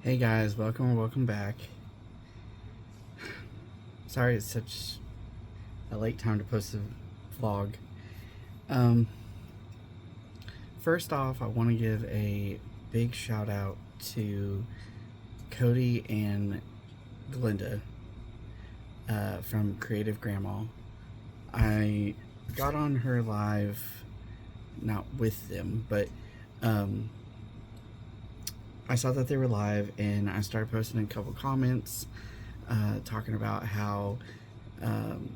Hey guys, welcome or welcome back. Sorry it's such a late time to post a vlog. Um, First off, I want to give a big shout out to Cody and Glinda from Creative Grandma. I got on her live, not with them, but um, I saw that they were live and I started posting a couple comments talking about how um,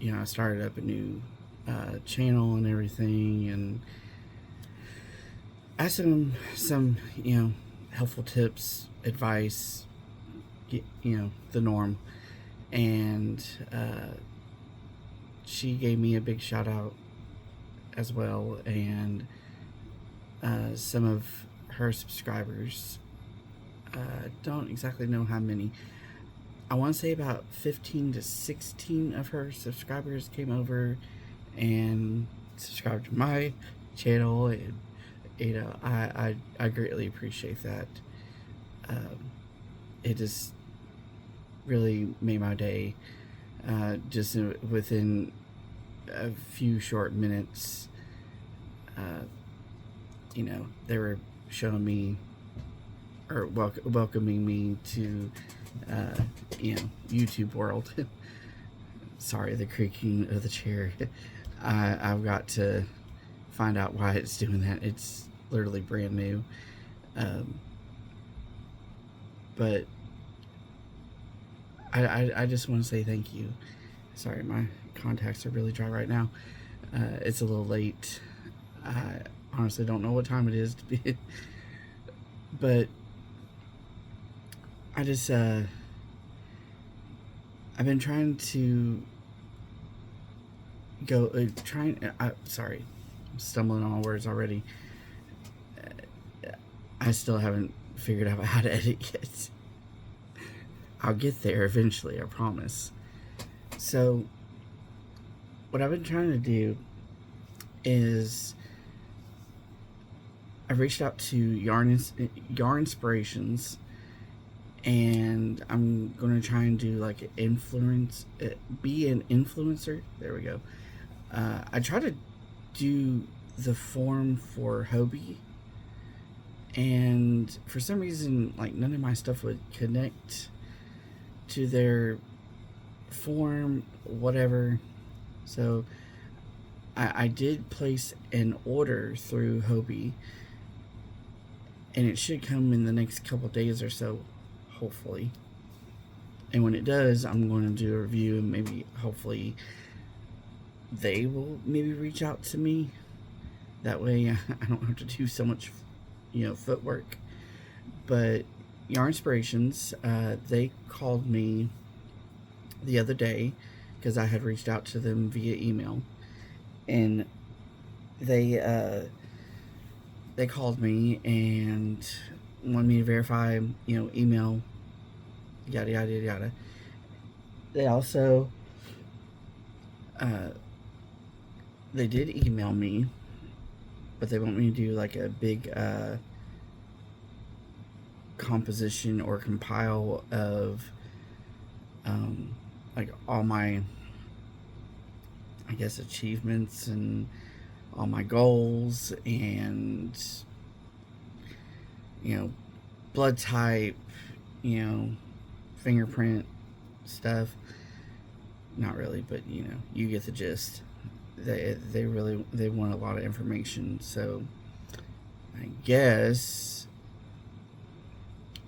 I started up a new channel and everything, and asked some helpful tips, advice, the norm, and she gave me a big shout out as well, and some of her subscribers. Don't exactly know how many. I want to say about 15 to 16 of her subscribers came over and subscribed to my channel, and I greatly appreciate that. It just really made my day. Just within a few short minutes, they were showing me or welcoming me to YouTube world. Sorry, the creaking of the chair. I've got to find out why it's doing that. It's literally brand new. But I just want to say thank you. Sorry, my contacts are really dry right now. It's a little late. I honestly don't know what time it is to be. But I just I've been trying to go sorry, I'm stumbling on my words already. I still haven't figured out how to edit yet. I'll get there eventually, I promise. So what I've been trying to do is I reached out to Yarn Inspirations, and I'm gonna try and do like be an influencer. There we go. I try to do the form for Hobie, and for some reason, like, none of my stuff would connect to their form, whatever. So I did place an order through Hobie, and it should come in the next couple days or so, hopefully. And when it does, I'm going to do a review, and maybe hopefully they will maybe reach out to me. That way I don't have to do so much footwork. But Yarn Inspirations, they called me the other day because I had reached out to them via email, and they called me and wanted me to verify, email, yada yada yada. They also they did email me, but they want me to do like a big composition or compile of like all my, I guess, achievements and all my goals, and blood type, fingerprint stuff. Not really, but you get the gist. They want a lot of information, so I guess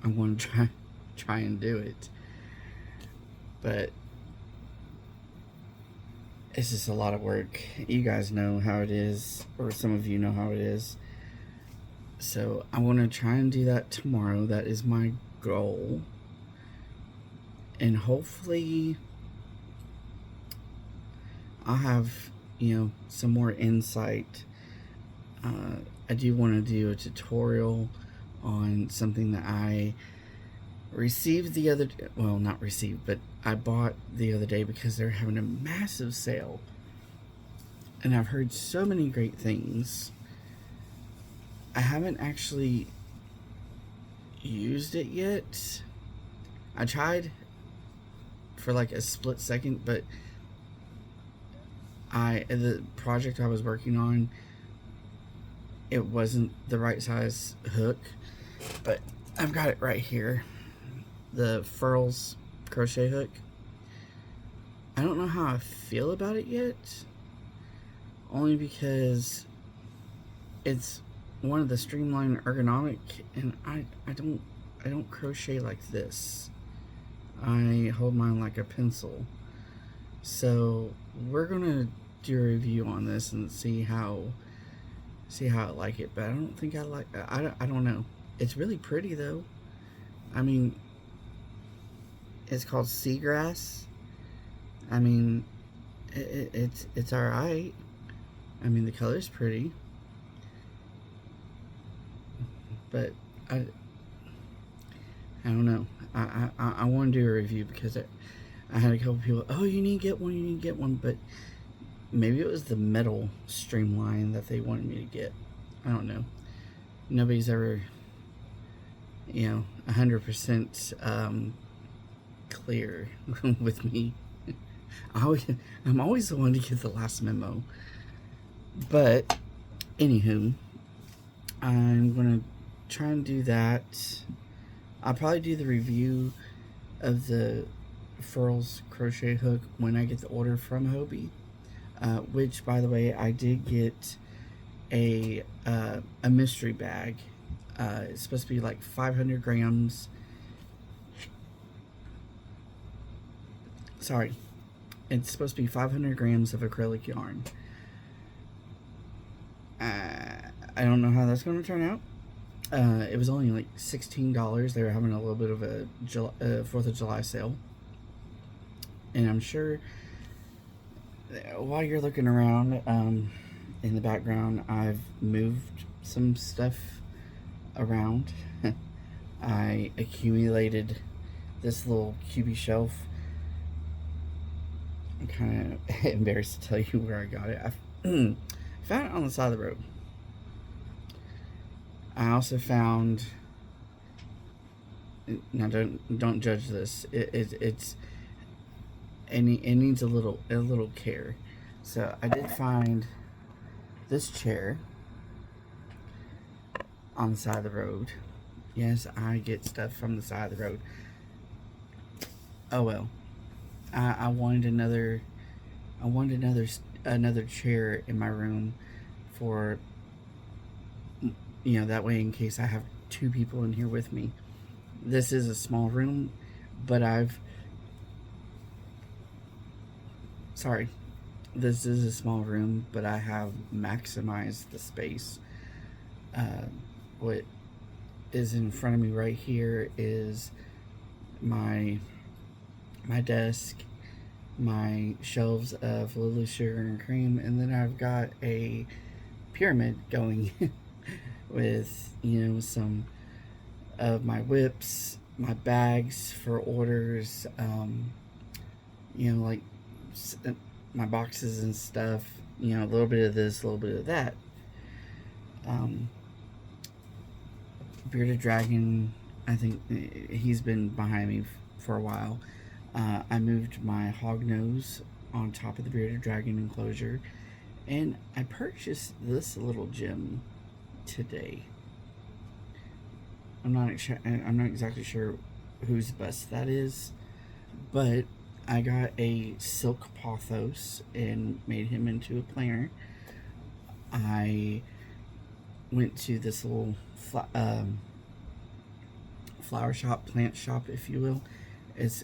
I'm going to try and do it. But it's just a lot of work. You guys know how it is, or some of you know how it is. So I want to try and do that tomorrow. That is my goal. And hopefully I'll have, some more insight. I do want to do a tutorial on something that I received the other day. Well, not received, but I bought the other day because they're having a massive sale. And I've heard so many great things. I haven't actually, used it yet. I tried for like a split second, but the project I was working on, it wasn't the right size hook. But I've got it right here, the Furls crochet hook. I don't know how I feel about it yet, only because it's one of the streamlined ergonomic, and I don't crochet like this. I hold mine like a pencil. So we're gonna do a review on this and see how I like it. But I don't think I like. I don't know. It's really pretty though. I mean, it's called Seagrass. I mean, it's alright. I mean, the color's pretty, but I don't know. I want to do a review because I had a couple people, oh, you need to get one, you need to get one, but maybe it was the metal streamline that they wanted me to get. I don't know. Nobody's ever, 100% clear with me. I'm always the one to give the last memo. But, anywho, I'm going to try and do that. I'll probably do the review of the Furls crochet hook when I get the order from Hobie. Which, by the way, I did get a mystery bag. It's supposed to be like 500 grams. Sorry. It's supposed to be 500 grams of acrylic yarn. I don't know how that's going to turn out. It was only like $16. They were having a little bit of a 4th of July sale. And I'm sure while you're looking around in the background, I've moved some stuff around. I accumulated this little cubie shelf. I'm kind of embarrassed to tell you where I got it. I found it on the side of the road. I also found, now don't judge this. It needs a little care. So I did find this chair on the side of the road. Yes, I get stuff from the side of the road. Oh well. I wanted another chair in my room for, that way in case I have 2 people in here with me. This is a small room, but this is a small room, but I have maximized the space. What is in front of me right here is my desk, my shelves of Lily Sugar and Cream, and then I've got a pyramid going with, some of my whips, my bags for orders, like my boxes and stuff, a little bit of this, a little bit of that. Bearded Dragon, I think he's been behind me for a while. I moved my hog nose on top of the Bearded Dragon enclosure, and I purchased this little gem today. I'm not exactly sure whose bust that is, but I got a silk pothos and made him into a planner. I went to this little flower shop, plant shop, if you will. It's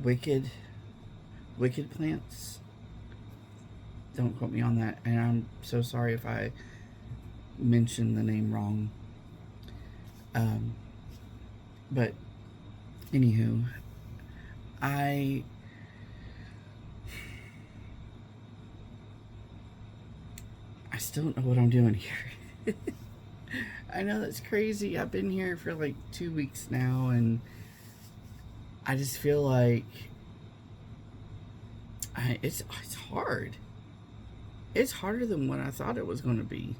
Wicked Plants. Don't quote me on that, and I'm so sorry if I mentioned the name wrong. But anywho, I still don't know what I'm doing here. I know that's crazy. I've been here for like 2 weeks now, and I just feel like it's hard. It's harder than what I thought it was going to be.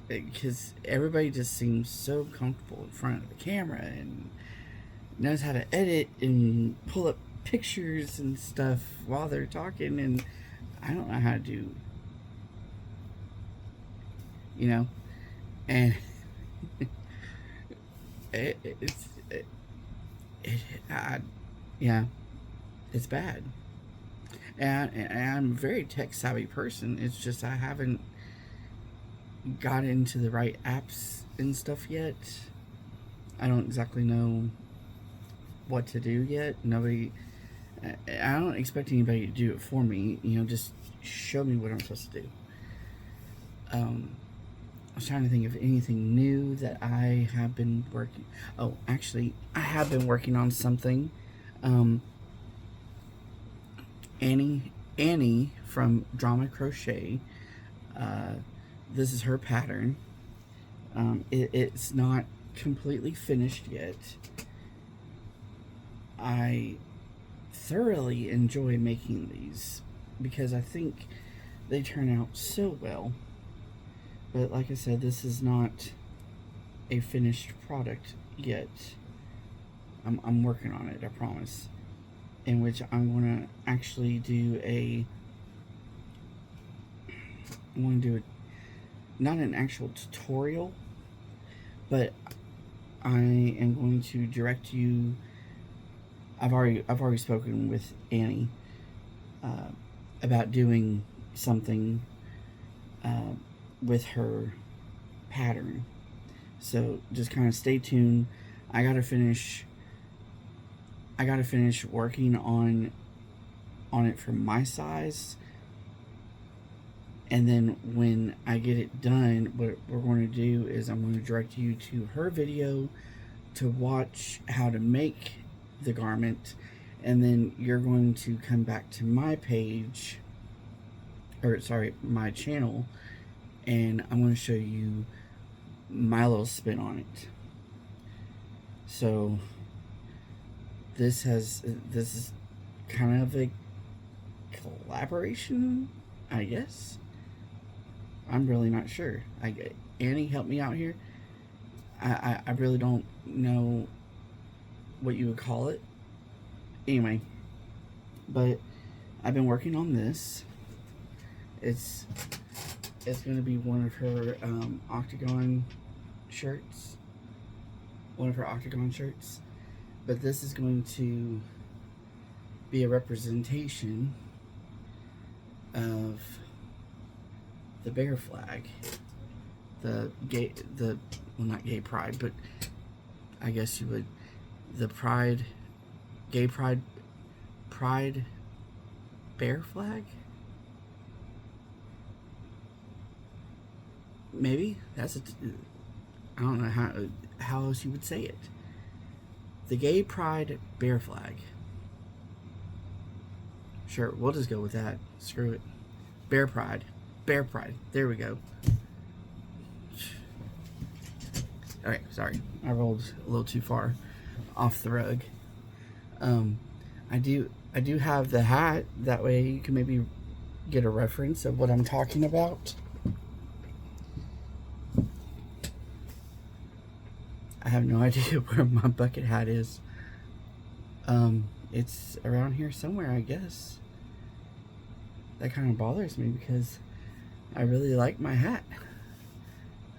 because everybody just seems so comfortable in front of the camera and knows how to edit and pull up pictures and stuff while they're talking, and I don't know how to do, you know, and it's yeah, it's bad. And I'm a very tech savvy person. It's just I haven't got into the right apps and stuff yet. I don't exactly know what to do yet. Nobody, I don't expect anybody to do it for me. You know, just show me what I'm supposed to do. I was trying to think of anything new that I have been working. Oh, actually, I have been working on something. Annie from Drama Crochet. This is her pattern. It's not completely finished yet. I thoroughly enjoy making these because I think they turn out so well. But like I said, this is not a finished product yet. I'm working on it, I promise. In which I'm going to actually do not an actual tutorial, but I am going to direct you. I've already spoken with Annie about doing something with her pattern. So just kind of stay tuned. I gotta finish working on it for my size, and then when I get it done, what we're going to do is I'm going to direct you to her video to watch how to make the garment, and then you're going to come back to my page, or sorry, my channel, and I'm going to show you my little spin on it. So this is kind of a collaboration, I guess. I'm really not sure. Annie, help me out here. I really don't know what you would call it. Anyway, but I've been working on this. It's going to be one of her octagon shirts. One of her octagon shirts. But this is going to be a representation of the bear flag. Well, not gay pride, but I guess you would, the gay pride bear flag? Maybe I don't know how else you would say it. The gay pride bear flag. Sure, we'll just go with that. Screw it. Bear pride. There we go. Alright, sorry. I rolled a little too far off the rug. I do have the hat. That way you can maybe get a reference of what I'm talking about. I have no idea where my bucket hat is. It's around here somewhere, I guess. That kind of bothers me because I really like my hat.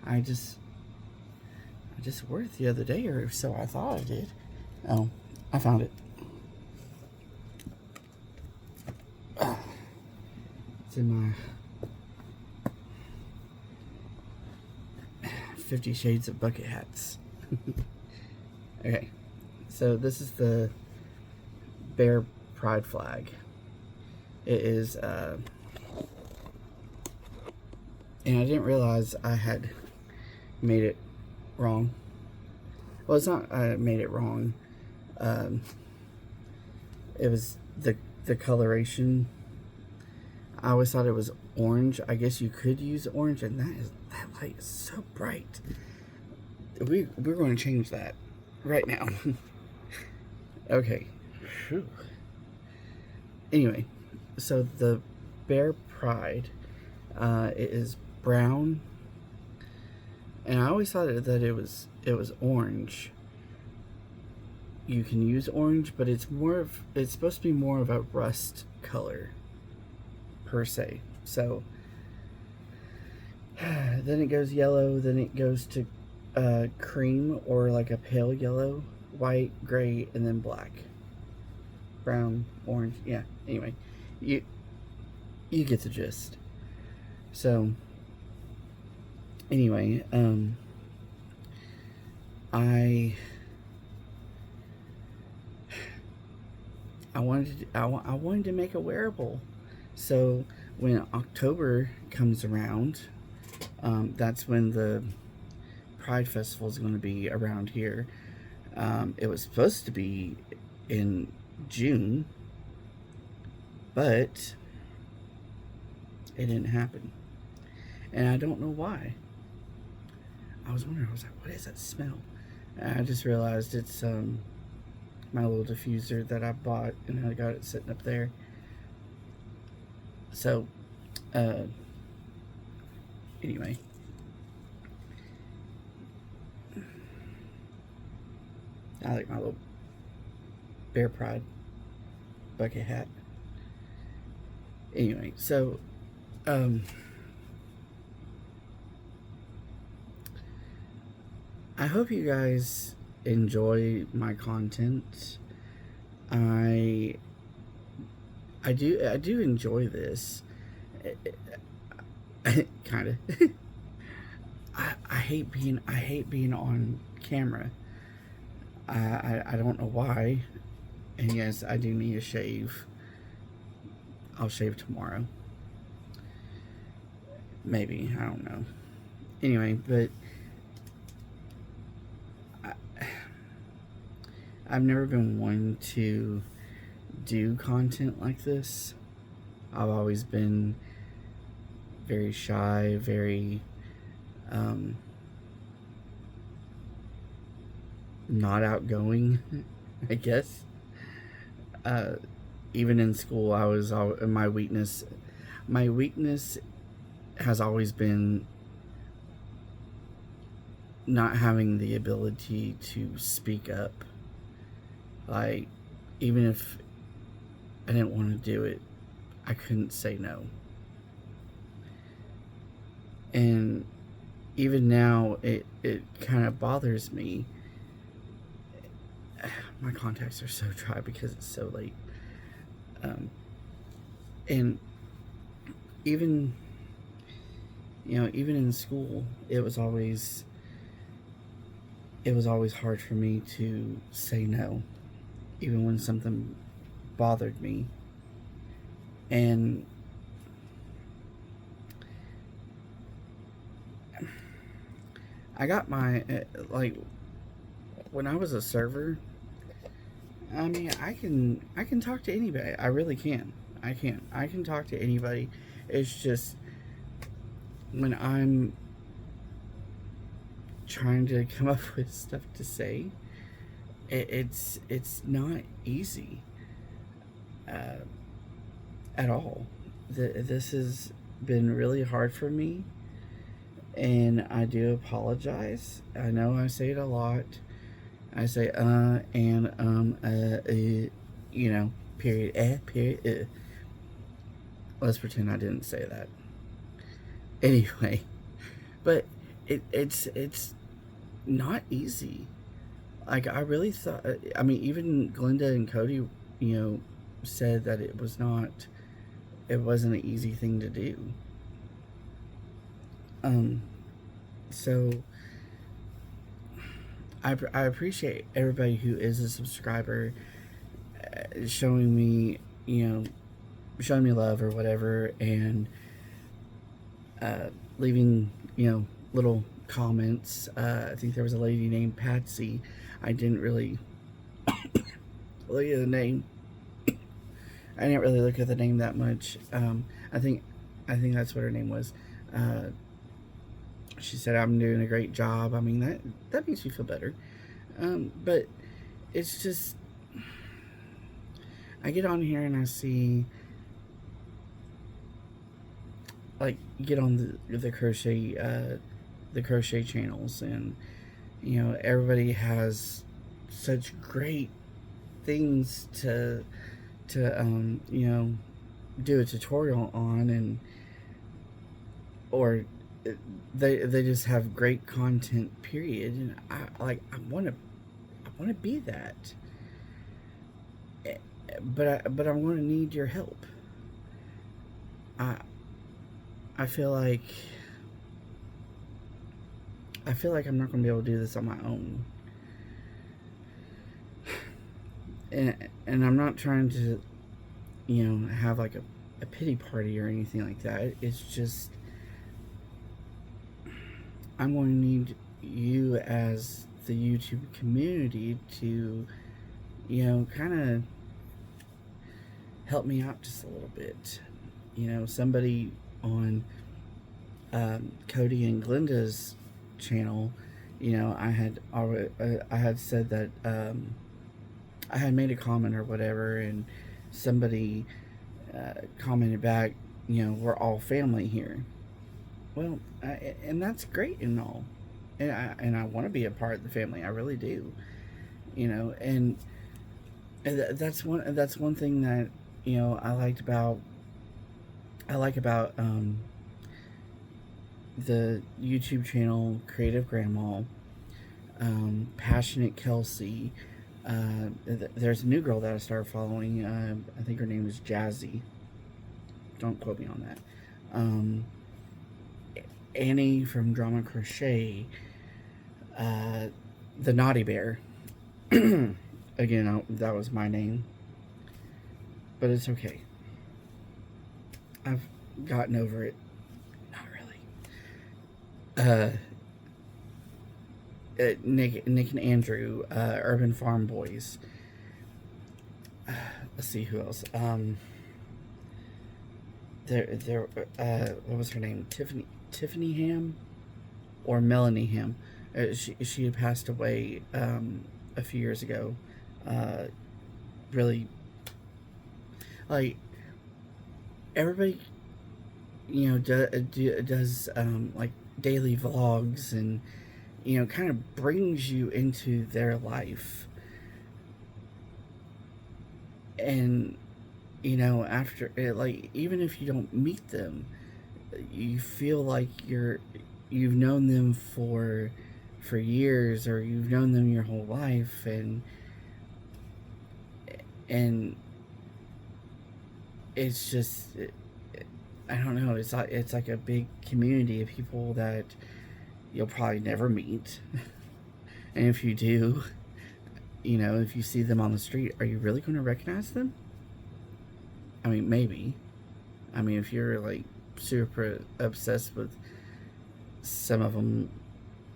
I just wore it the other day, or so I thought I did. Oh, I found it. It's in my 50 Shades of Bucket Hats. Okay, so this is the bear pride flag. It is, and I didn't realize I had made it wrong. Well, it's not I made it wrong. It was the coloration. I always thought it was orange. I guess you could use orange, and that light is so bright. We're going to change that right now. Okay. Whew. Anyway, so the bear pride, it is brown and I always thought that it was orange. You can use orange, but it's supposed to be more of a rust color per se. So then it goes yellow, then it goes to cream or like a pale yellow, white, gray, and then black, brown, orange. Yeah. Anyway, you get the gist. So anyway, I wanted to make a wearable. So when October comes around, that's when the Pride Festival is going to be around here. It was supposed to be in June, but it didn't happen. And I don't know why. I was wondering, I was like, what is that smell? And I just realized it's my little diffuser that I bought, and I got it sitting up there. So, anyway. I like my little Bear Pride bucket hat. Anyway, so, I hope you guys enjoy my content. I do enjoy this. Kind of. I hate being on camera. I don't know why. And yes, I do need a shave. I'll shave tomorrow. Maybe, I don't know. Anyway, but I've never been one to do content like this. I've always been very shy, very not outgoing, I guess. Even in school, I was my weakness. My weakness has always been not having the ability to speak up. Like, even if I didn't want to do it, I couldn't say no. And even now, it kind of bothers me. My contacts are so dry because it's so late. And even, even in school, it was always hard for me to say no, even when something bothered me. And I got my, like, when I was a server, I mean, I can talk to anybody. I really can. I can talk to anybody. It's just when I'm trying to come up with stuff to say, it's not easy at all. This has been really hard for me, and I do apologize. I know I say it a lot. I say period, period. Let's pretend I didn't say that. Anyway, but it's not easy. Like, I really thought, I mean, even Glenda and Cody, said that it wasn't an easy thing to do. So I appreciate everybody who is a subscriber, showing me love or whatever, and leaving, little comments. I think there was a lady named Patsy. I didn't really look at the name. I didn't really look at the name that much. I think that's what her name was. She said, I'm doing a great job. I mean, that makes me feel better. But it's just, I get on here and I see, like, get on the crochet the crochet channels, and everybody has such great things to do a tutorial on, and or they just have great content, period. And I want to be that, but I'm going to need your help. I I feel like I'm not going to be able to do this on my own. And I'm not trying to, have like a pity party or anything like that. It's just, I'm going to need you as the YouTube community to, kind of help me out just a little bit. Somebody on Cody and Glenda's channel, I had said that I had made a comment or whatever, and somebody commented back, we're all family here. Well, and that's great and all, and I want to be a part of the family. I really do, and that's one thing that I like about the YouTube channel Creative Grandma, Passionate Kelsie. There's a new girl that I started following. I think her name is Jazzy. Don't quote me on that. Annie from Drama Crochet. The Naughty Bear. Again, that was my name. But it's okay. I've gotten over it. Not really. Nick and Andrew, Urban Farm Boys. Let's see who else. What was her name? Tiffany Ham, or Melanie Ham. She had passed away a few years ago. Really, like, everybody, does like daily vlogs, and kind of brings you into their life. And after it, like, even if you don't meet them, you feel like you've known them for years, or you've known them your whole life, and it's just, I don't know, it's like a big community of people that you'll probably never meet. And if you do, if you see them on the street, are you really going to recognize them? I mean, maybe. I mean, if you're like super obsessed with some of them,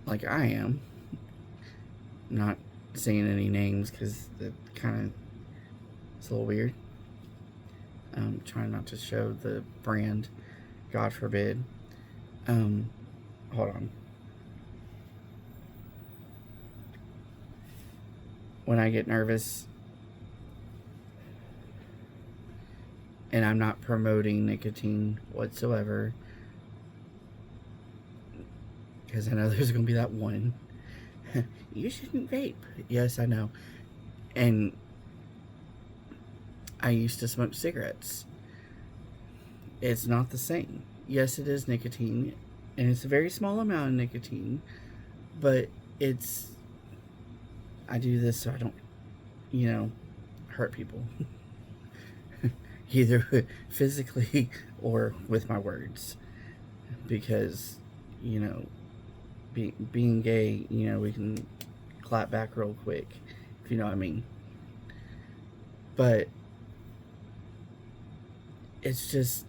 like I am, not saying any names because it kind of, it's a little weird. I'm trying not to show the brand, God forbid. Hold on. When I get nervous, and I'm not promoting nicotine whatsoever, because I know there's going to be that one. You shouldn't vape. Yes, I know. And I used to smoke cigarettes. It's not the same. Yes, it is nicotine, and it's a very small amount of nicotine, but I do this so I don't, hurt people. Either physically or with my words. Because, being gay, we can clap back real quick, if you know what I mean. But it's just,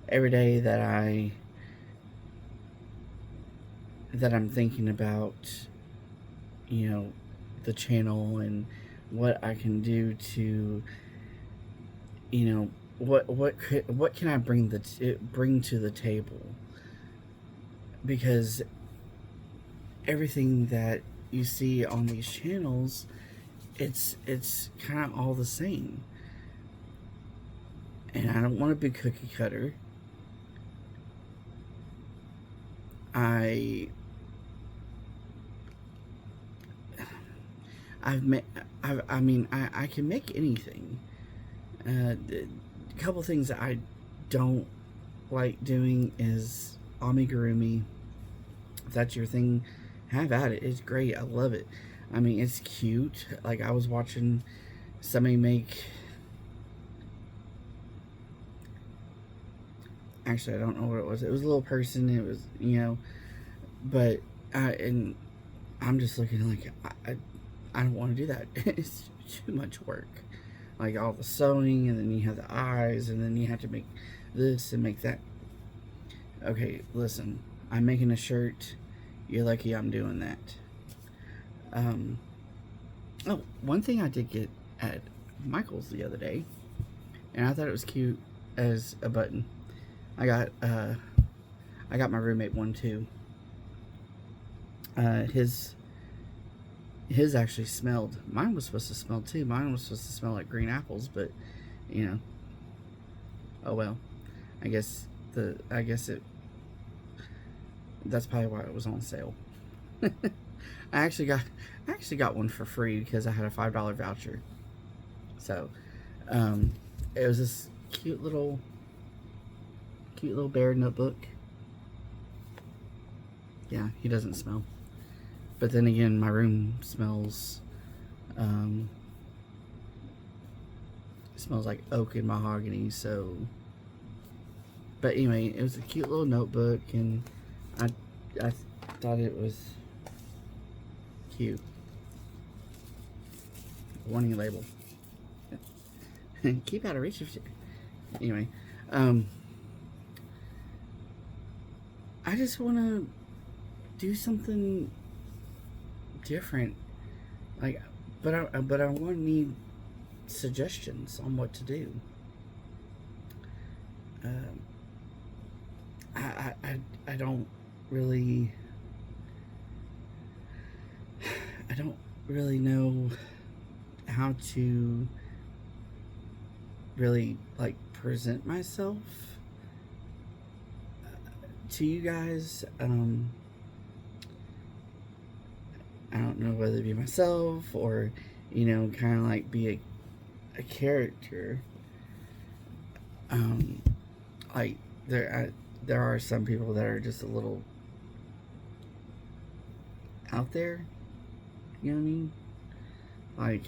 every day that I'm thinking about, the channel, and what I can do to, what can I bring to the table? Because everything that you see on these channels, it's kind of all the same. And I don't want to be cookie cutter. I I've made I mean I can make anything. A couple things that I don't like doing is amigurumi. If that's your thing, have at it. It's great. I love it. I mean, it's cute. Like, I was watching somebody make. Actually, I don't know what it was. It was a little person. It was, but and I'm just looking like I don't want to do that. It's too much work. Like all the sewing, and then you have the eyes, and then you have to make this and make that. Okay, listen. I'm making a shirt. You're lucky I'm doing that. Oh, one thing I did get at Michael's the other day, and I thought it was cute as a button. I got my roommate one too. His actually smelled. Mine was supposed to smell too. Mine was supposed to smell like green apples, but oh well. I guess it. That's probably why it was on sale. I actually got one for free because I had a $5 voucher. So, it was this cute little bear notebook. Yeah, he doesn't smell. But then again, my room smells like oak and mahogany. So, but anyway, it was a cute little notebook, and I thought it was cute. Warning label. Keep out of reach of shit. Anyway, I just want to do something different. Like, but I want to need suggestions on what to do. I don't really know how to really like present myself to you guys. I don't know whether to be myself or kind of like be a character. Like there are some people that are just a little out there, you know what I mean? Like,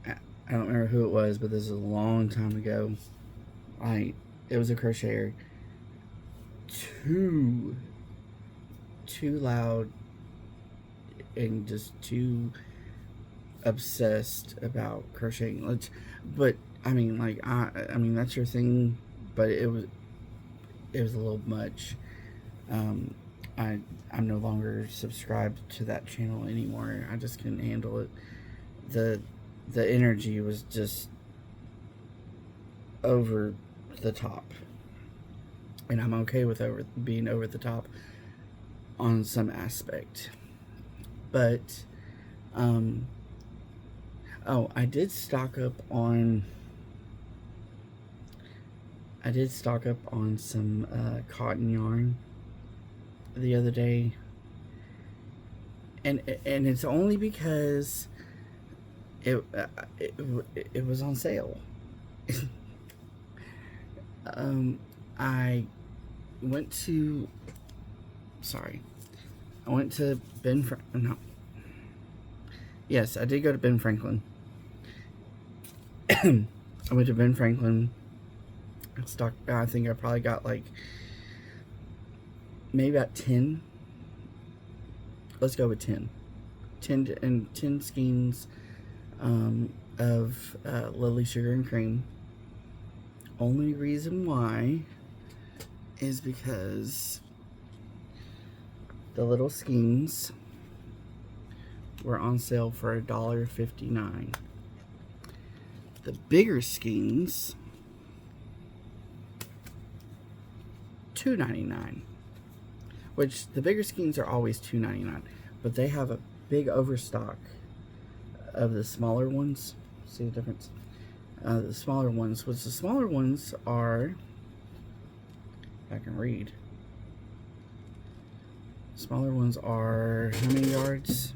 I don't remember who it was, but this was a long time ago. It was a crocheter. Too loud and just too obsessed about crocheting. But I mean, like, I mean that's your thing, but it was a little much. I'm no longer subscribed to that channel anymore. I just couldn't handle it. The energy was just over the top, and I'm okay with being over the top on some aspect. But I did stock up on some cotton yarn the other day, and it's only because it was on sale. I went to Ben Franklin. No. Yes, I did go to Ben Franklin. I went to Ben Franklin. I think I probably got like maybe about 10. Let's go with 10. 10 skeins of Lily Sugar and Cream. Only reason why is because the little skeins were on sale for $1.59. The bigger skeins, $2.99. Which the bigger skeins are always $2.99, but they have a big overstock of the smaller ones. See the difference? The smaller ones, are I can read. Smaller ones are how many yards?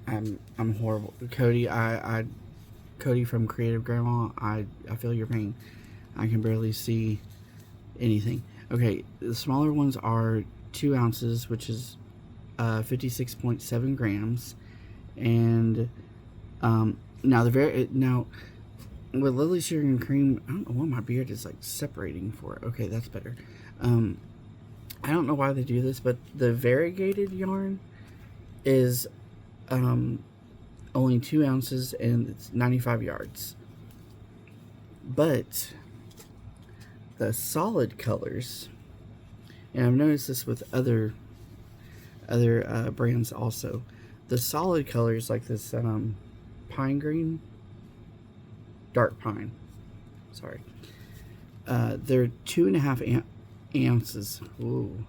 I'm horrible, Cody. Cody from Creative Grandma. I feel your pain. I can barely see anything. Okay, the smaller ones are 2 ounces, which is 56.7 grams, and now with Lily Sugar and Cream, I don't know why my beard is like separating for it. Okay, that's better. I don't know why they do this, but the variegated yarn is only 2 ounces and it's 95 yards. But the solid colors, and I've noticed this with other brands also, the solid colors like this pine green, dark pine, sorry, they're 2.5 ounces. Ooh,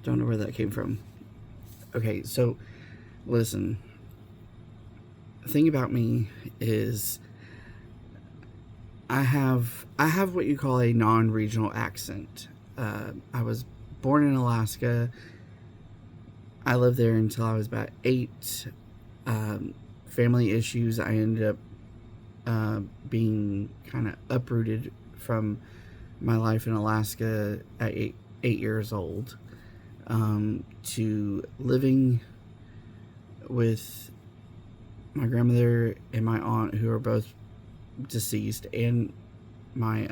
don't know where that came from. Okay, so listen, the thing about me is I have what you call a non-regional accent. I was born in Alaska. I lived there until I was about 8. Family issues, I ended up being kind of uprooted from my life in Alaska at 8 years old, to living with my grandmother and my aunt, who are both deceased, and my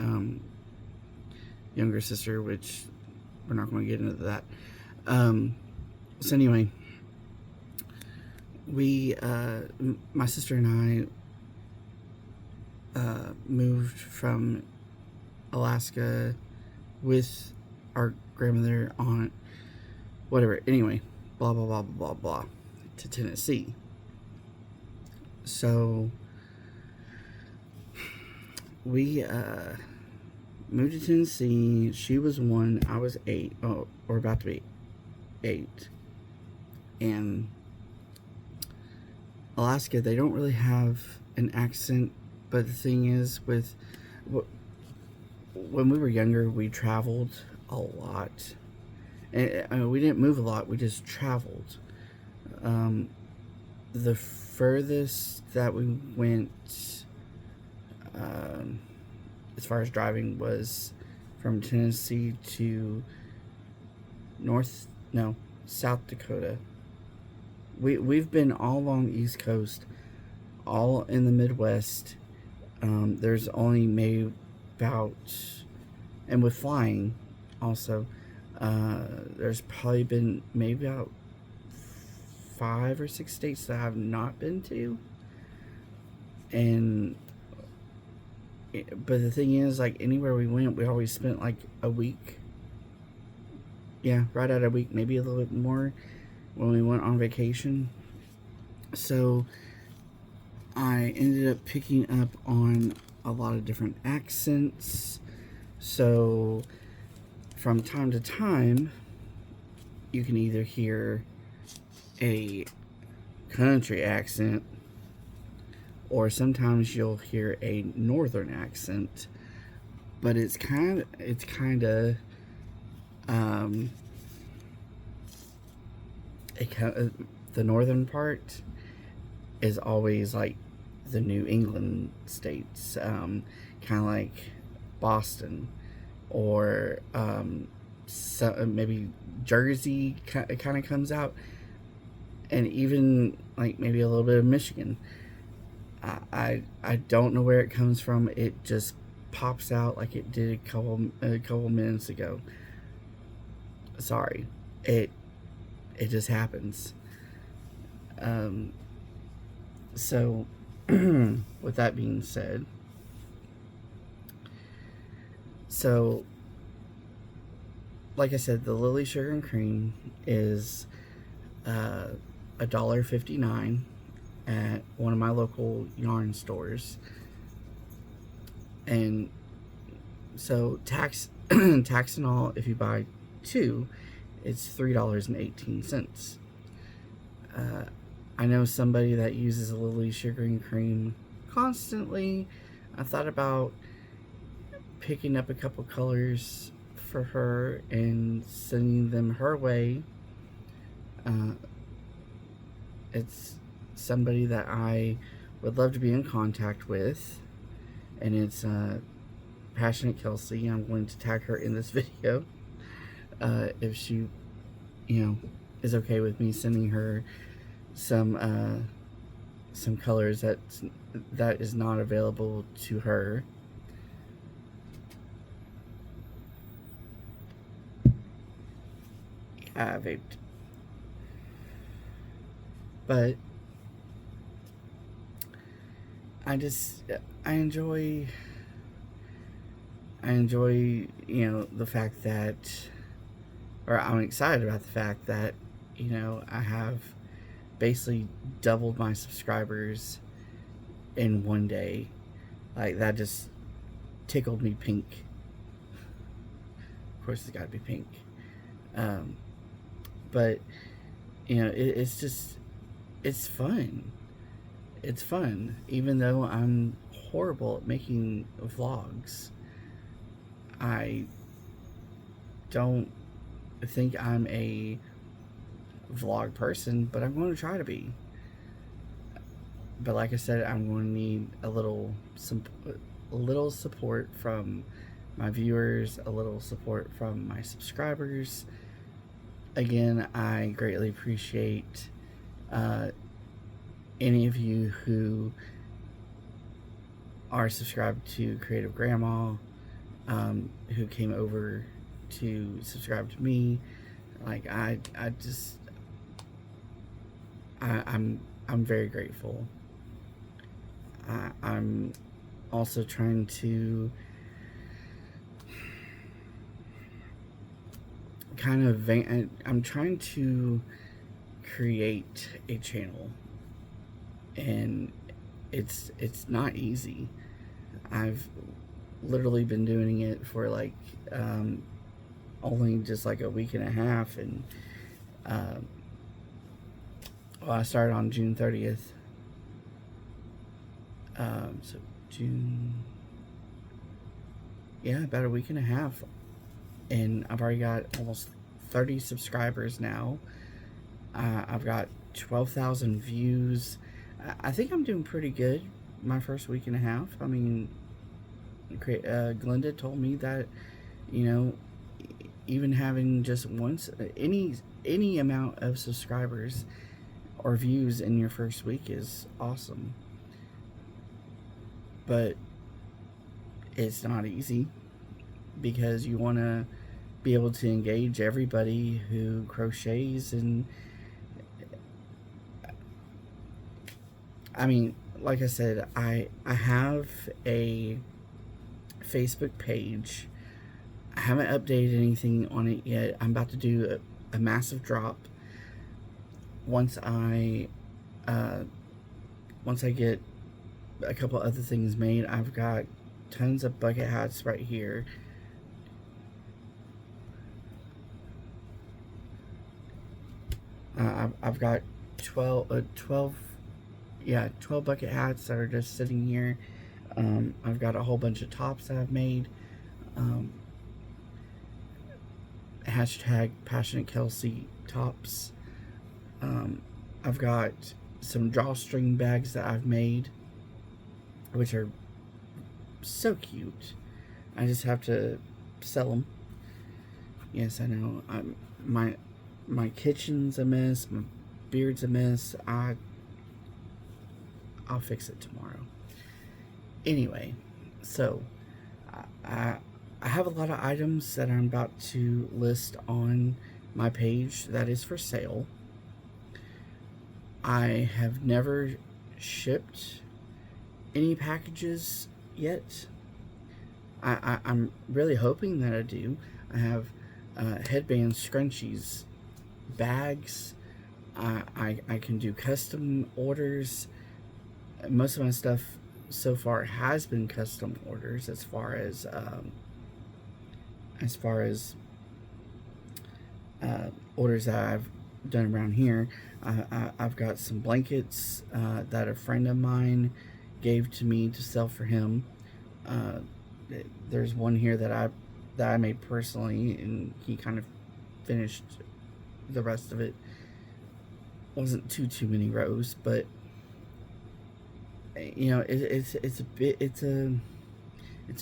younger sister, which we're not going to get into that. So anyway, we my sister and I moved from Alaska with our grandmother, aunt, whatever, anyway, blah blah blah blah blah blah, to Tennessee. So we moved to Tennessee. She was 1, I was 8, or about to be 8. And Alaska, they don't really have an accent, but the thing is, when we were younger, we traveled a lot. And I mean, we didn't move a lot, we just traveled. The furthest that we went, as far as driving, was from Tennessee to South Dakota. We've been all along the East Coast, all in the Midwest. There's only maybe about, and with flying also, there's probably been maybe about 5 or 6 states that I have not been to. But the thing is, like, anywhere we went, we always spent like a week. Yeah, right at a week, maybe a little bit more when we went on vacation. So I ended up picking up on a lot of different accents. So from time to time, you can either hear a country accent, or sometimes you'll hear a northern accent. But it's kind of the northern part is always like the New England states, kind of like Boston, or maybe Jersey kind of comes out, and even like maybe a little bit of Michigan. I don't know where it comes from. It just pops out like it did a couple minutes ago. Sorry, it just happens. So with that being said, so like I said, the Lily Sugar and Cream is $1.59 at one of my local yarn stores. And so tax and all, if you buy 2, it's $3.18. I know somebody that uses a Lily Sugar and Cream constantly. I thought about picking up a couple colors for her and sending them her way. Uh, it's somebody that I would love to be in contact with, and it's Passionate Kelsie. I'm going to tag her in this video if she, is okay with me sending her some colors that is not available to her. I vaped, but I just I enjoy the fact that, or I'm excited about the fact that I have basically doubled my subscribers in one day. Like, that just tickled me pink. Of course, it's got to be pink. But it's just, it's fun. It's fun, even though I'm horrible at making vlogs. I don't think I'm a vlog person, but I'm going to try to be. But like I said, I'm going to need a little support from my viewers, a little support from my subscribers. Again, I greatly appreciate any of you who are subscribed to Creative Grandma, who came over to subscribe to me. Like, I'm very grateful. I'm also trying to I'm trying to create a channel, and it's not easy. I've literally been doing it for like only just like a week and a half, and I started on June 30th. So June, yeah, about a week and a half, and I've already got almost 30 subscribers now. I've got 12,000 views. I think I'm doing pretty good my first week and a half. I mean, Glenda told me that, even having just any amount of subscribers or views in your first week is awesome. But it's not easy, because you want to be able to engage everybody who crochets. And I mean, like I said, I have a Facebook page. I haven't updated anything on it yet. I'm about to do a massive drop once I get a couple other things made. I've got tons of bucket hats right here. I've got 12 bucket hats that are just sitting here. I've got a whole bunch of tops that I've made. Hashtag Passionate Kelsie tops. I've got some drawstring bags that I've made, which are so cute. I just have to sell them. Yes, I know. My kitchen's a mess. My beard's a mess. I'll fix it tomorrow. Anyway, so I have a lot of items that I'm about to list on my page that is for sale. I have never shipped any packages yet. I'm really hoping that I do. I have headbands, scrunchies, bags. I can do custom orders. Most of my stuff so far has been custom orders, as far as orders that I've done around here. I've got some blankets that a friend of mine gave to me to sell for him. Uh, there's one here that I made personally, and he kind of finished the rest of it. Wasn't too many rows, but you know, it's a bit it's a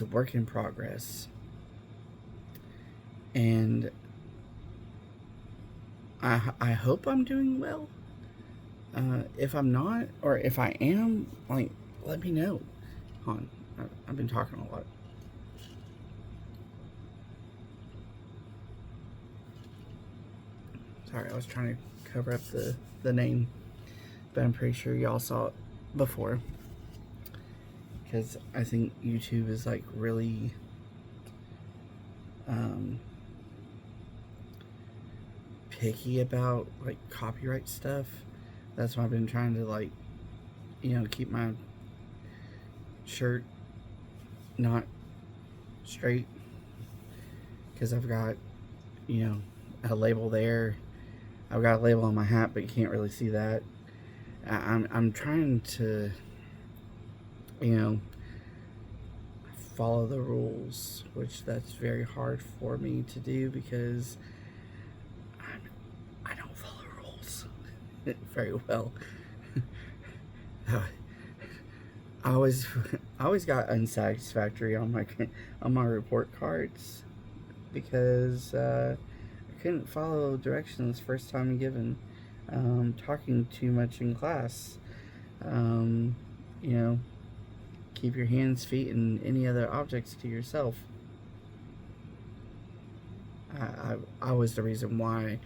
work in progress, and I hope I'm doing well. If I'm not, or if I am, like, let me know. Hold on, I've been talking a lot. Sorry, I was trying to cover up the name, but I'm pretty sure y'all saw it before. Because I think YouTube is like really picky about like copyright stuff. That's why I've been trying to, like, you know, keep my shirt not straight, because I've got, you know, a label there. I've got a label on my hat, but you can't really see that. I'm trying to, you know, follow the rules, which that's very hard for me to do because I don't follow rules very well. I always got unsatisfactory on my report cards because I couldn't follow directions first time given. Talking too much in class. You know, keep your hands, feet, and any other objects to yourself. I was the reason why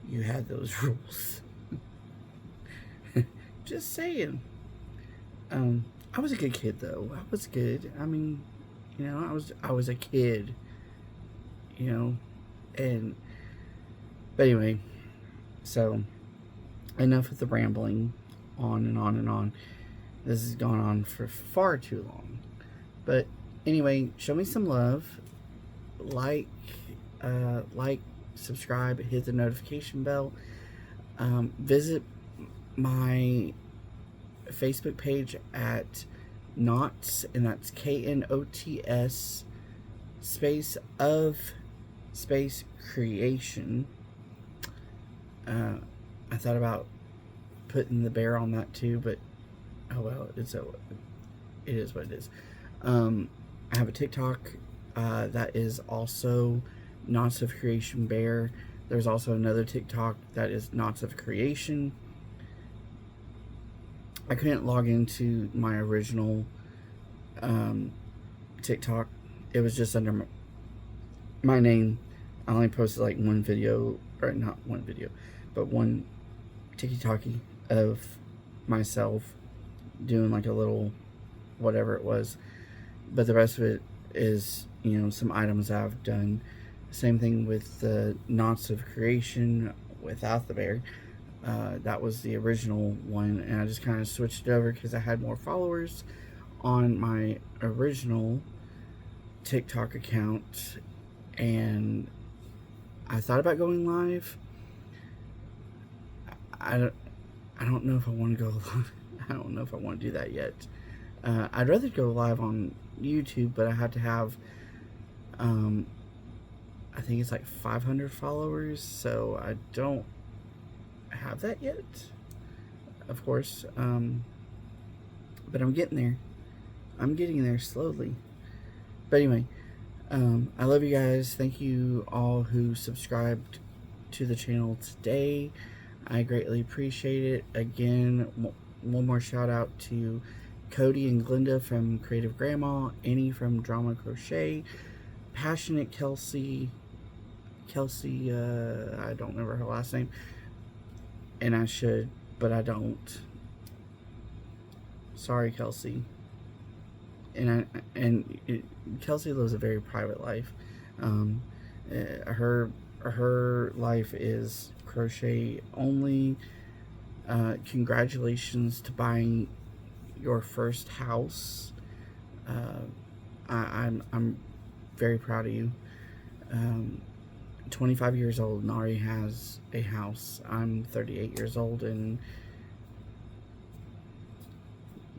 you had those rules. Just saying. I was a good kid though. I was good. I mean, you know, I was a kid. You know, and but anyway, so enough with the rambling, on and on and on. This has gone on for far too long. But anyway, show me some love. Like, subscribe, hit the notification bell. Visit my Facebook page at Knots, and that's KNOTS space of space creation. I thought about putting the bear on that too, but oh well, it is what it is. I have a TikTok that is also Knots of Creation Bear. There's also another TikTok that is Knots of Creation. I couldn't log into my original TikTok. It was just under my name. I only posted like one video, or not one video, but one TikTok of myself doing like a little whatever it was. But the rest of it is, you know, some items I've done. Same thing with the Knots of Creation without the bear. That was the original one, and I just kind of switched it over because I had more followers on my original TikTok account, and I thought about going live. I don't know if I want to go live. I don't know if I want to do that yet. I'd rather go live on YouTube, but I have to have, I think it's like 500 followers, so I don't have that yet, of course. But I'm getting there. I'm getting there slowly. But anyway, I love you guys. Thank you all who subscribed to the channel today. I greatly appreciate it. Again, one more shout out to Cody and Glenda from Creative Grandma, Annie from Drama Crochet, Passionate Kelsie, I don't remember her last name, and I should, but I don't. Sorry, Kelsie. And Kelsie lives a very private life. Her life is crochet only. Congratulations to buying your first house. I'm very proud of you. 25 years old and already has a house. I'm 38 years old, and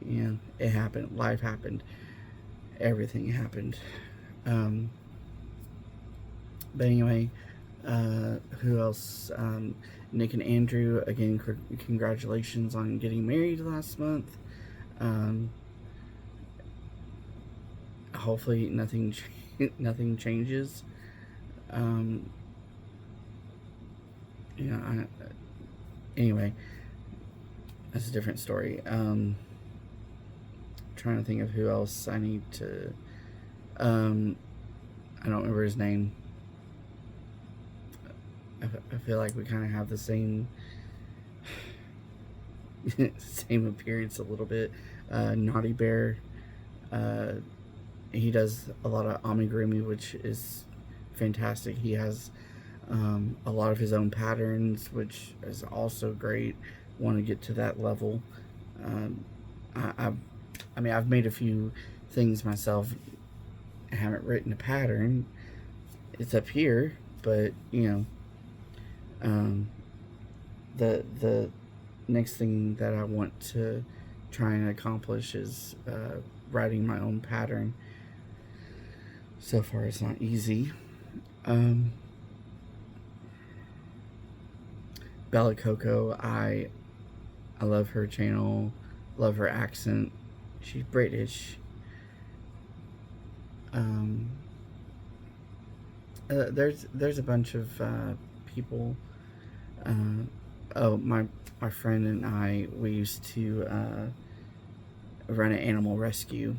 you know, it happened. Life happened, everything happened. But anyway, who else? Nick and Andrew, again, congratulations on getting married last month. Hopefully nothing changes. Anyway, that's a different story. Trying to think of who else I need to. I don't remember his name. I feel like we kind of have the same same appearance a little bit. Naughty Bear. He does a lot of amigurumi, which is fantastic. He has a lot of his own patterns, which is also great. Want to get to that level. I've made a few things myself. I haven't written a pattern. It's up here, but the next thing that I want to try and accomplish is writing my own pattern. So far, it's not easy. Bella Coco, I love her channel, love her accent. She's British. There's a bunch of people. My friend and I, we used to run an animal rescue,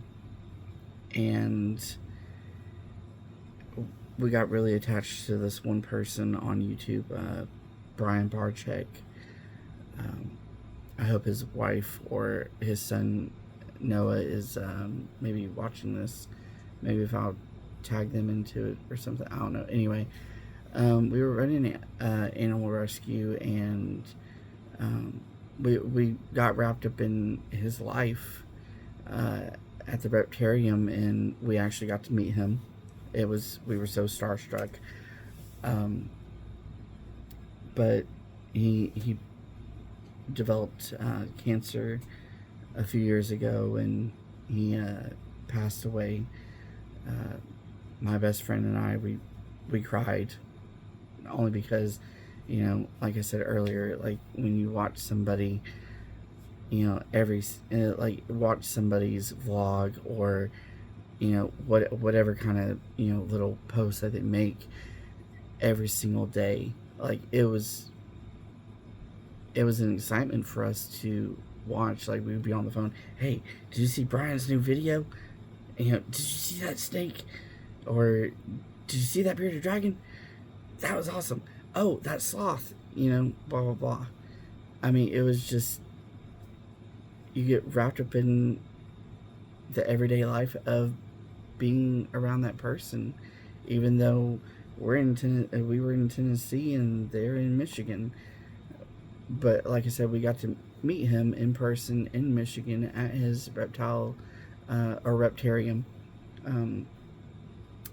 and we got really attached to this one person on YouTube, Brian Barczyk. I hope his wife or his son Noah is maybe watching this. Maybe if I'll tag them into it or something. I don't know. Anyway, we were running an animal rescue, and we got wrapped up in his life at the reptarium, and we actually got to meet him. We were so starstruck. But he developed cancer a few years ago, and he passed away. My best friend and I, we cried, only because, like I said earlier, like when you watch somebody, watch somebody's vlog, or whatever kind of little posts that they make every single day, like it was an excitement for us to watch. Like we would be on the phone, hey, did you see Brian's new video? Did you see that snake? Or did you see that bearded dragon? That was awesome. Oh, that sloth, blah blah blah. I mean, it was just, you get wrapped up in the everyday life of being around that person, even though we were in Tennessee and they're in Michigan. But like I said, we got to meet him in person in Michigan at his reptile or reptarium.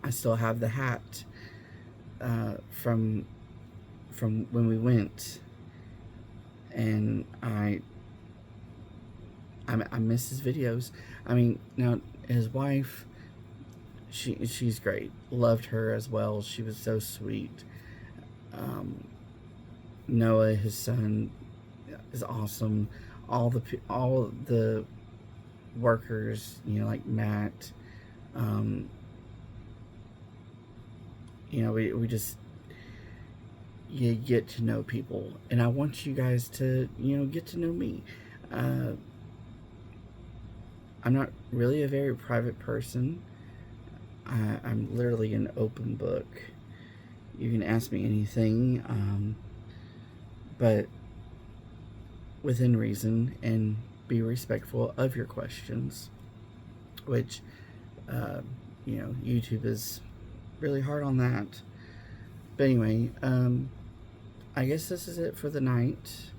I still have the hat from when we went, and I miss his videos. I mean, now his wife, she's great. Loved her as well. She was so sweet. Noah, his son, is awesome. All the workers, like Matt, we just, you get to know people, and I want you guys to get to know me. I'm not really a very private person. I'm literally an open book. You can ask me anything, but within reason, and be respectful of your questions, which YouTube is really hard on that. But anyway, I guess this is it for the night.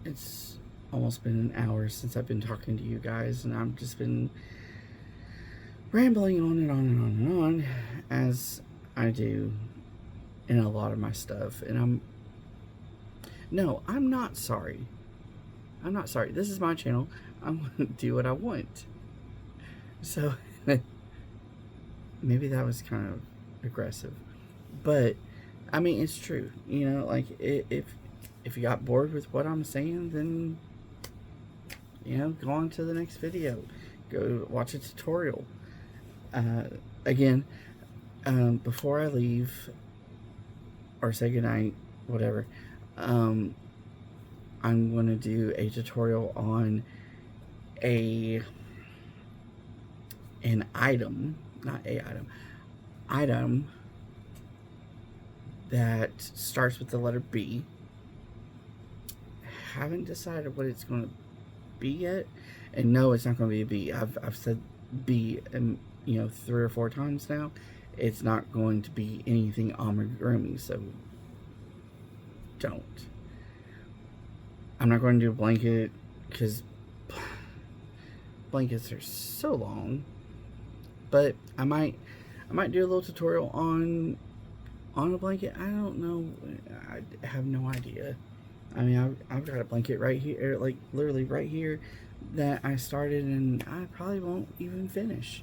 It's almost been an hour since I've been talking to you guys, and I've just been rambling on and on and on and on, as I do in a lot of my stuff. And I'm not sorry. I'm not sorry. This is my channel. I'm going to do what I want. So maybe that was kind of aggressive, but I mean, it's true. You know, like if you got bored with what I'm saying, then go on to the next video. Go watch a tutorial. Again, before I leave or say goodnight, whatever, I'm going to do a tutorial on an item, not a item that starts with the letter B. Haven't decided what it's going to be yet, and no, it's not going to be a B. I've said B, 3 or 4 times now. It's not going to be anything amigurumi, so don't. I'm not going to do a blanket because blankets are so long, but I might do a little tutorial on a blanket. I don't know. I have no idea. I mean, I've got a blanket right here, like literally right here, that I started, and I probably won't even finish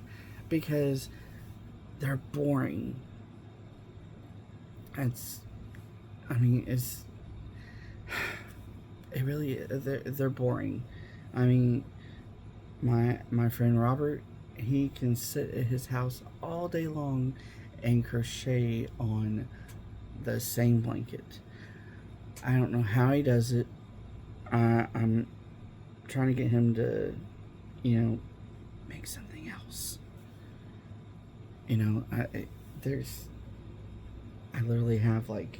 because they're boring. It really, they're boring. I mean, my friend Robert, he can sit at his house all day long and crochet on the same blanket. I don't know how he does it. I'm trying to get him to, make something else. I literally have like,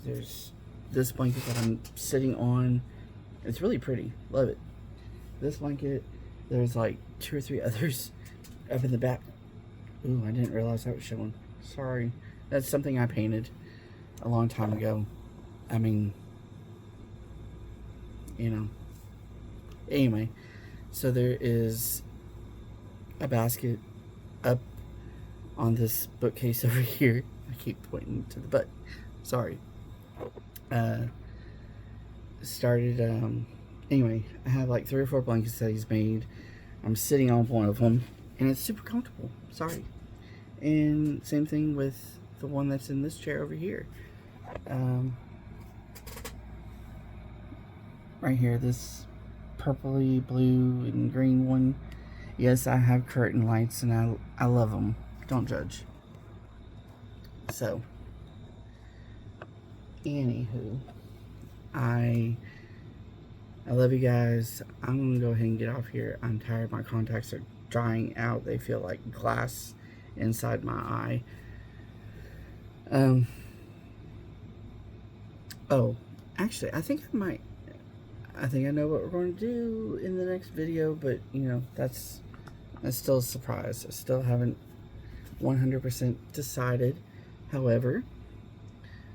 there's this blanket that I'm sitting on. It's really pretty. Love it. This blanket, there's like 2 or 3 others up in the back. Ooh, I didn't realize that was showing. Sorry. That's something I painted a long time ago. I mean, Anyway, so there is a basket up on this bookcase over here. I keep pointing to the butt. Sorry. Anyway, I have like 3 or 4 blankets that he's made. I'm sitting on one of them, and it's super comfortable. Sorry. And same thing with the one that's in this chair over here. Right here, this purpley, blue, and green one. Yes, I have curtain lights, and I love them. Don't judge. So, anywho, I love you guys. I'm going to go ahead and get off here. I'm tired. My contacts are drying out. They feel like glass inside my eye. Oh, actually, I think I know what we're going to do in the next video, but, that's still a surprise. I still haven't 100% decided. However,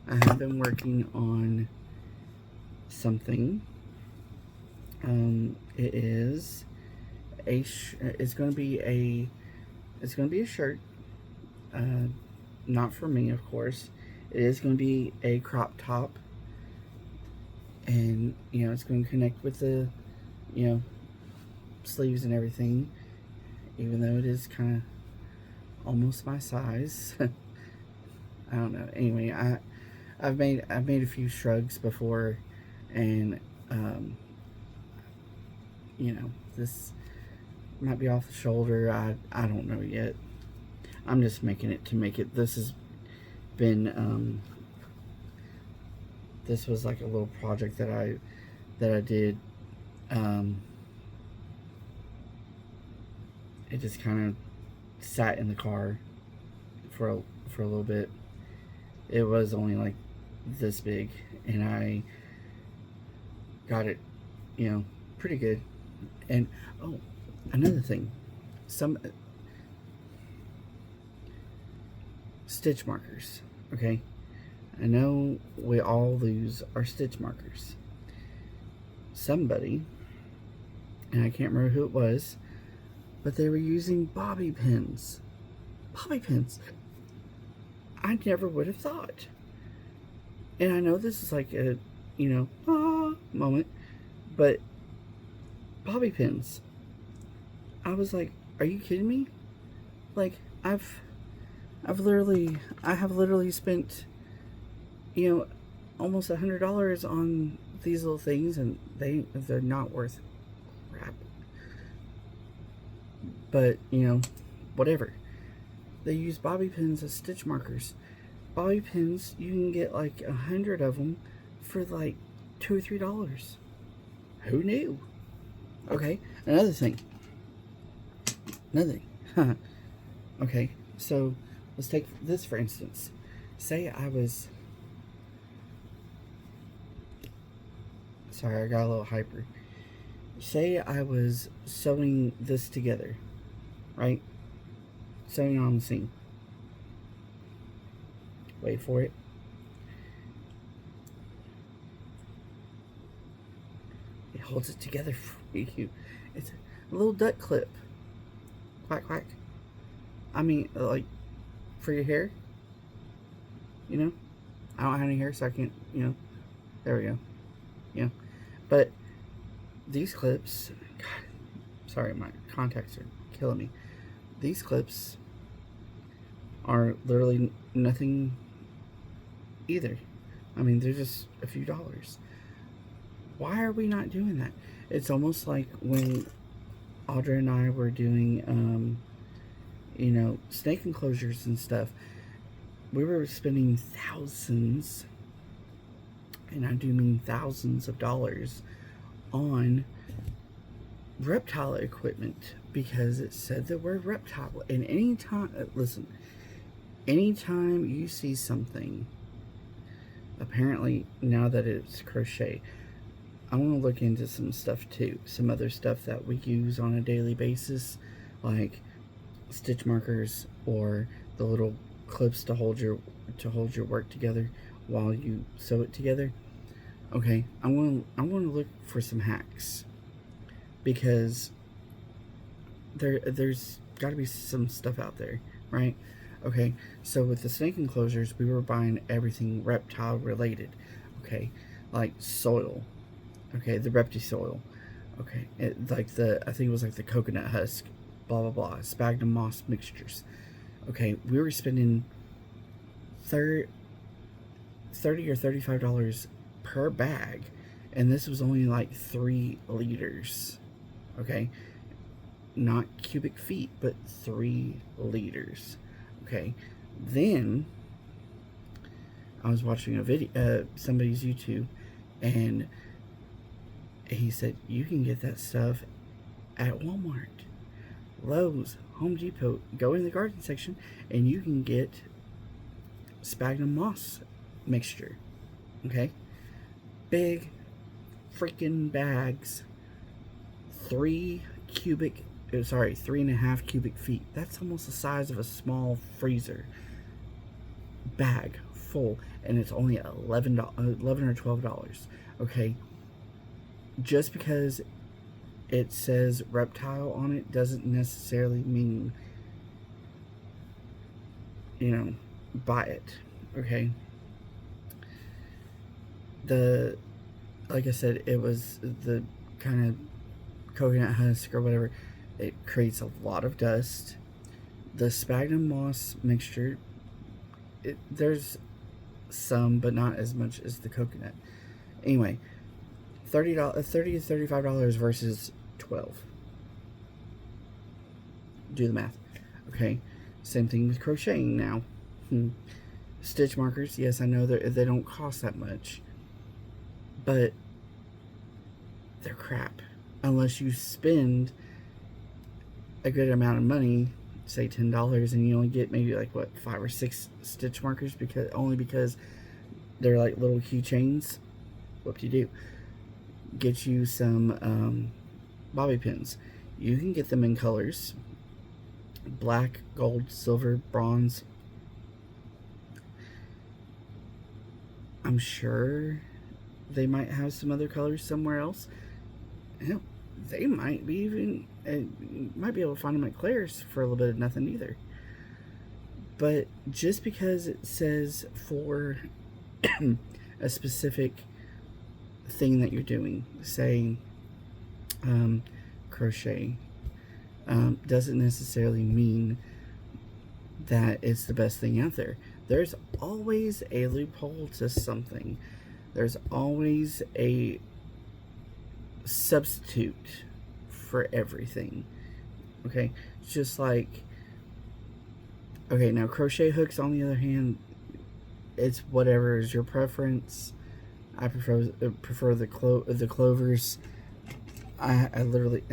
I have been working on something. It's going to be a shirt. Not for me, of course. It is going to be a crop top. And, it's going to connect with the, sleeves and everything. Even though it is kind of almost my size. I don't know. Anyway, I've made a few shrugs before, and this might be off the shoulder. I don't know yet. I'm just making it to make it. This has been this was like a little project that I did. It just kind of sat in the car for a little bit. It was only like this big, and I got it, pretty good. And oh, another thing, some stitch markers. Okay, I know we all lose our stitch markers. Somebody, and I can't remember who it was, but they were using bobby pins. Bobby pins. I never would have thought. And I know this is like a, moment, but bobby pins. I was like, are you kidding me? Like, I have literally spent, almost $100 on these little things, and they're not worth crap. But, whatever. They use bobby pins as stitch markers. Bobby pins, you can get like 100 of them for like $2 or $3. Who knew? Okay, another thing. Okay, so let's take this for instance. Say I was... Sorry, I got a little hyper. Say I was sewing this together, right? Sewing on the seam. Wait for it. It holds it together for you. It's a little duck clip. Quack, quack. I mean, like, for your hair. I don't have any hair, so I can't, there we go. But these clips, God, sorry, my contacts are killing me. These clips are literally nothing either. I mean, they're just a few dollars. Why are we not doing that? It's almost like when Audra and I were doing, snake enclosures and stuff. We were spending thousands, and I do mean thousands of dollars, on reptile equipment because it said the word reptile. And anytime you see something, apparently now that it's crochet, I want to look into some stuff too, some other stuff that we use on a daily basis, like stitch markers or the little clips to hold your work together while you sew it together. Okay, I want to look for some hacks because there's got to be some stuff out there, right? Okay, so with the snake enclosures, we were buying everything reptile related. Okay, like soil. Okay, the repti soil. Okay, I think it was like the coconut husk, blah blah blah, sphagnum moss mixtures. Okay, we were spending $30 or $35 per bag, and this was only like 3 liters. Okay, not cubic feet, but 3 liters. Okay, then I was watching a video, somebody's YouTube, and he said you can get that stuff at Walmart, Lowe's, Home Depot. Go in the garden section and you can get sphagnum moss mixture. Okay, big freaking bags, 3.5 cubic feet. That's almost the size of a small freezer bag full, and it's only $11 or $12. Okay, just because it says reptile on it doesn't necessarily mean, buy it. Okay, like I said, it was the kind of coconut husk or whatever. It creates a lot of dust. The sphagnum moss mixture, there's some, but not as much as the coconut. Anyway, $30 to $35 versus $12. Do the math. Okay, same thing with crocheting now. Stitch markers, yes, I know they don't cost that much, but they're crap unless you spend a good amount of money, say $10, and you only get maybe like 5 or 6 stitch markers because they're like little keychains. Whoop-de-doo. Get you some bobby pins. You can get them in colors: black, gold, silver, bronze. I'm sure they might have some other colors somewhere else. Hell, they might be even might be able to find them at Claire's for a little bit of nothing either. But just because it says for a specific thing that you're doing, say crochet doesn't necessarily mean that it's the best thing out there. There's always a loophole to something. There's always a substitute for everything. Okay, it's just like, okay, now crochet hooks on the other hand, it's whatever is your preference. I prefer the clovers. I literally,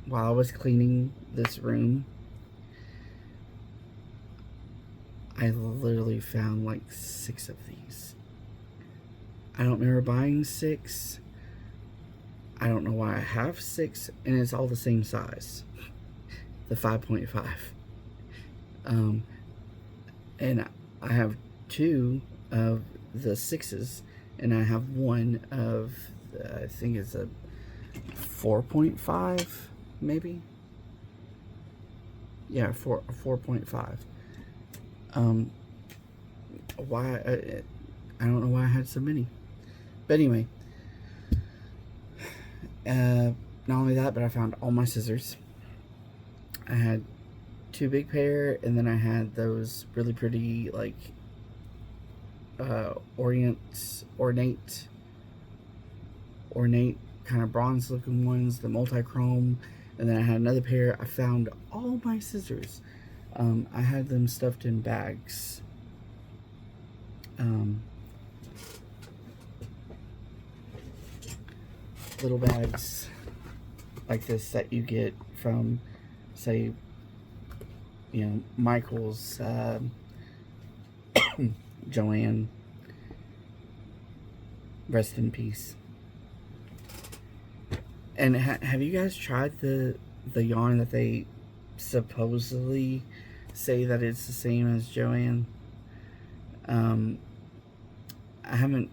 while I was cleaning this room, I literally found like 6 of these. I don't remember buying 6. I don't know why I have 6, and it's all the same size, the 5.5. And I have 2 of the 6s, and I have 1 of I think it's a 4.5, maybe. Yeah, 4.5. Why? I don't know why I had so many. But anyway, not only that, but I found all my scissors. I had 2 big pair, and then I had those really pretty, like, ornate kind of bronze looking ones, the multi-chrome. And then I had another pair. I found all my scissors. I had them stuffed in bags. Little bags like this that you get from, say, you know, Michael's, Joanne, rest in peace. And have you guys tried the yarn that they supposedly say that it's the same as Joanne? I haven't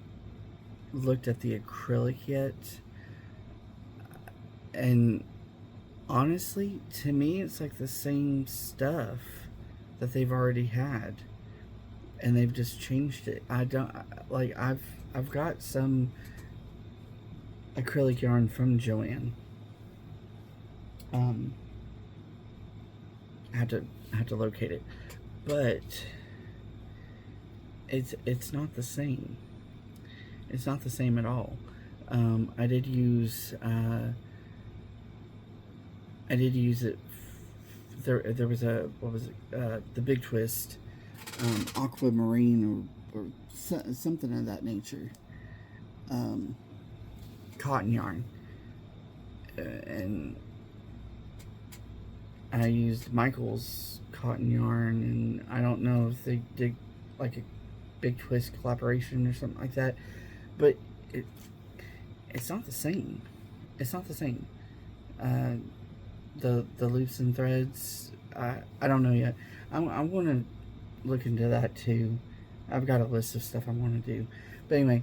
looked at the acrylic yet, and honestly, to me, it's like the same stuff that they've already had, and they've just changed it. I don't like. I've got some acrylic yarn from Joanne. I have to locate it, but it's not the same. It's not the same at all. I did use it. There was a, what was it? The Big Twist, aquamarine or something of that nature. Cotton yarn, and I used Michael's cotton yarn, and I don't know if they did like a Big Twist collaboration or something like that, but it's not the same. It's not the same. The loops and threads, I don't know yet. I want to look into that too. I've got a list of stuff I want to do, but anyway,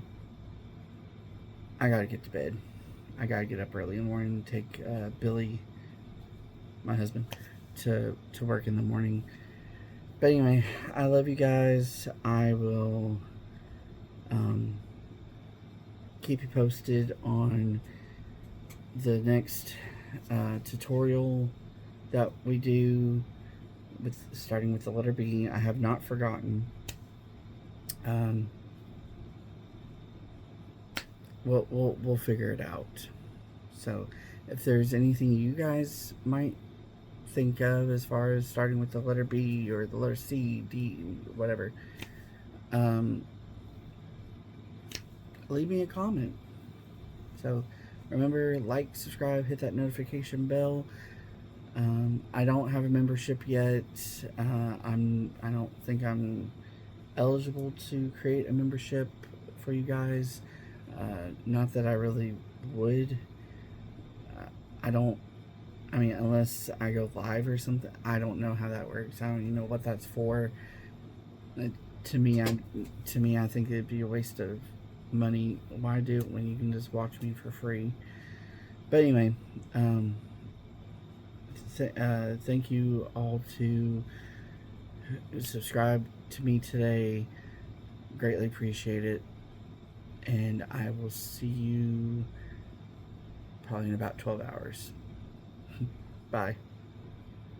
I gotta get to bed. I gotta get up early in the morning and take Billy, my husband, to work in the morning. But anyway, I love you guys. I will keep you posted on the next tutorial that we do, starting with the letter B. I have not forgotten. We'll figure it out. So if there's anything you guys might think of as far as starting with the letter B or the letter C, D, whatever, leave me a comment. So remember, like, subscribe, hit that notification bell. I don't have a membership yet. I don't think I'm eligible to create a membership for you guys. Not that I really would. I mean, unless I go live or something. I don't know how that works. I don't even know what that's for. To me, I think it'd be a waste of money. Why do it when you can just watch me for free? But anyway, thank you all to subscribe to me today. Greatly appreciate it. And I will see you probably in about 12 hours. Bye.